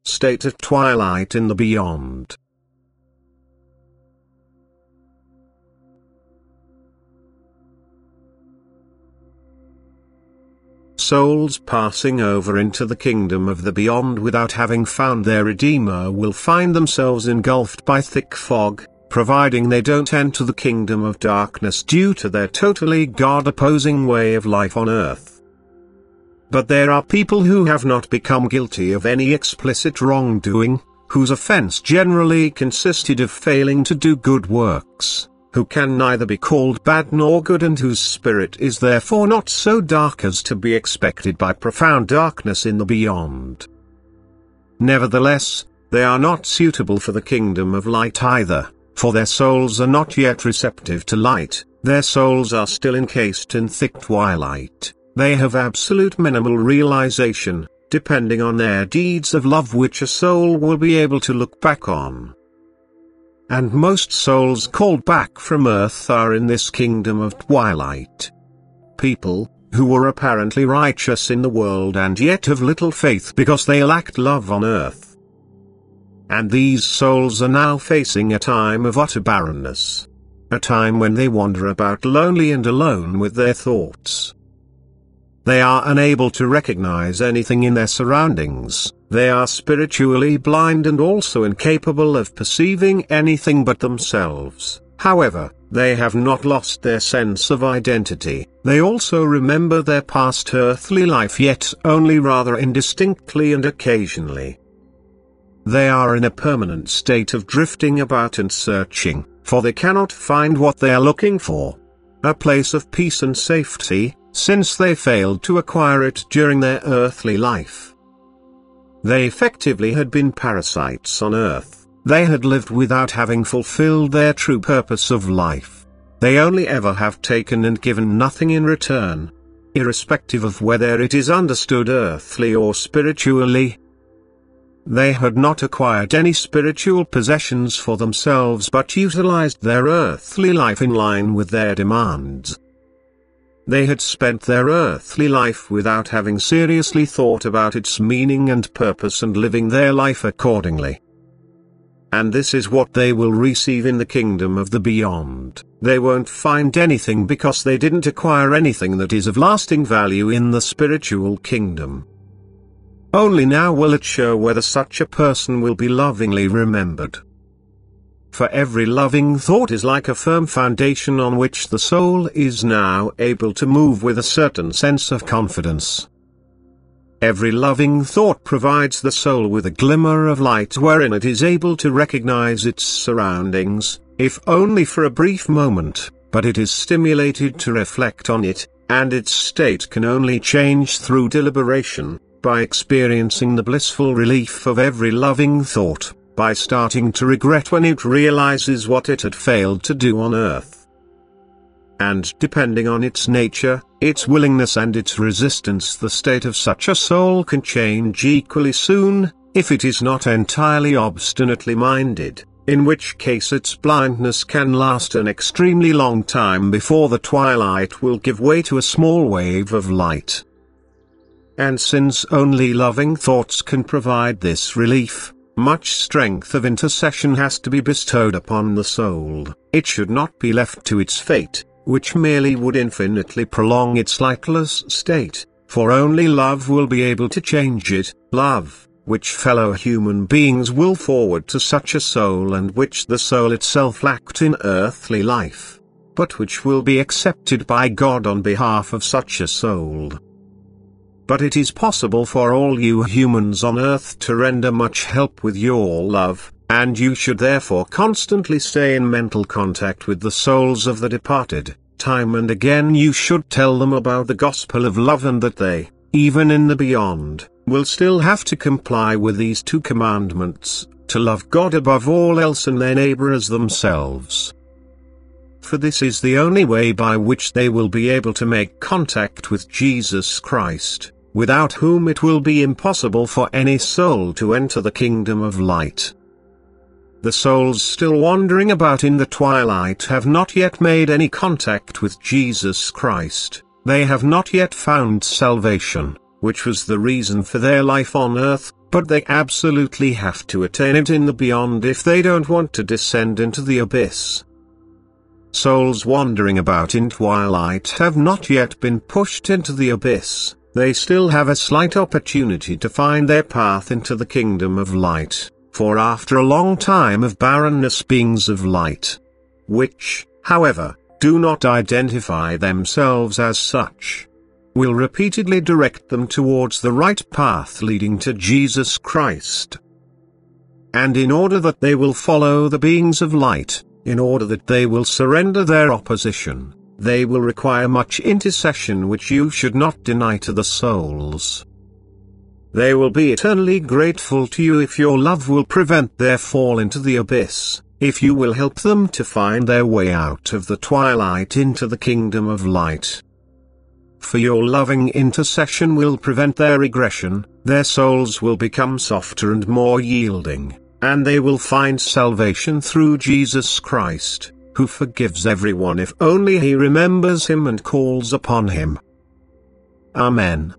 state of twilight in the beyond. Souls passing over into the kingdom of the beyond without having found their Redeemer will find themselves engulfed by thick fog, providing they don't enter the kingdom of darkness due to their totally God-opposing way of life on earth. But there are people who have not become guilty of any explicit wrongdoing, whose offense generally consisted of failing to do good works, who can neither be called bad nor good and whose spirit is therefore not so dark as to be expected by profound darkness in the beyond. Nevertheless, they are not suitable for the kingdom of light either, for their souls are not yet receptive to light, their souls are still encased in thick twilight, they have absolute minimal realization, depending on their deeds of love which a soul will be able to look back on. And most souls called back from earth are in this kingdom of twilight. People, who were apparently righteous in the world and yet have little faith because they lacked love on earth. And these souls are now facing a time of utter barrenness. A time when they wander about lonely and alone with their thoughts. They are unable to recognize anything in their surroundings, they are spiritually blind and also incapable of perceiving anything but themselves. However, they have not lost their sense of identity, they also remember their past earthly life yet only rather indistinctly and occasionally. They are in a permanent state of drifting about and searching, for they cannot find what they are looking for. A place of peace and safety, since they failed to acquire it during their earthly life. They effectively had been parasites on earth, they had lived without having fulfilled their true purpose of life. They only ever have taken and given nothing in return, irrespective of whether it is understood earthly or spiritually. They had not acquired any spiritual possessions for themselves but utilized their earthly life in line with their demands. They had spent their earthly life without having seriously thought about its meaning and purpose and living their life accordingly. And this is what they will receive in the kingdom of the beyond. They won't find anything because they didn't acquire anything that is of lasting value in the spiritual kingdom. Only now will it show whether such a person will be lovingly remembered. For every loving thought is like a firm foundation on which the soul is now able to move with a certain sense of confidence. Every loving thought provides the soul with a glimmer of light wherein it is able to recognize its surroundings, if only for a brief moment, but it is stimulated to reflect on it, and its state can only change through deliberation, by experiencing the blissful relief of every loving thought, by starting to regret when it realizes what it had failed to do on earth. And depending on its nature, its willingness and its resistance, the state of such a soul can change equally soon, if it is not entirely obstinately minded, in which case its blindness can last an extremely long time before the twilight will give way to a small wave of light. And since only loving thoughts can provide this relief, much strength of intercession has to be bestowed upon the soul. It should not be left to its fate, which merely would infinitely prolong its lightless state, for only love will be able to change it, love, which fellow human beings will forward to such a soul and which the soul itself lacked in earthly life, but which will be accepted by God on behalf of such a soul. But it is possible for all you humans on earth to render much help with your love, and you should therefore constantly stay in mental contact with the souls of the departed. Time and again you should tell them about the gospel of love and that they, even in the beyond, will still have to comply with these two commandments, to love God above all else and their neighbor as themselves. For this is the only way by which they will be able to make contact with Jesus Christ, without whom it will be impossible for any soul to enter the kingdom of light. The souls still wandering about in the twilight have not yet made any contact with Jesus Christ, they have not yet found salvation, which was the reason for their life on earth, but they absolutely have to attain it in the beyond if they don't want to descend into the abyss. Souls wandering about in twilight have not yet been pushed into the abyss. They still have a slight opportunity to find their path into the kingdom of light, for after a long time of barrenness beings of light, which, however, do not identify themselves as such, will repeatedly direct them towards the right path leading to Jesus Christ. And in order that they will follow the beings of light, in order that they will surrender their opposition, they will require much intercession which you should not deny to the souls. They will be eternally grateful to you if your love will prevent their fall into the abyss, if you will help them to find their way out of the twilight into the kingdom of light. For your loving intercession will prevent their regression, their souls will become softer and more yielding, and they will find salvation through Jesus Christ, who forgives everyone if only he remembers him and calls upon him. Amen.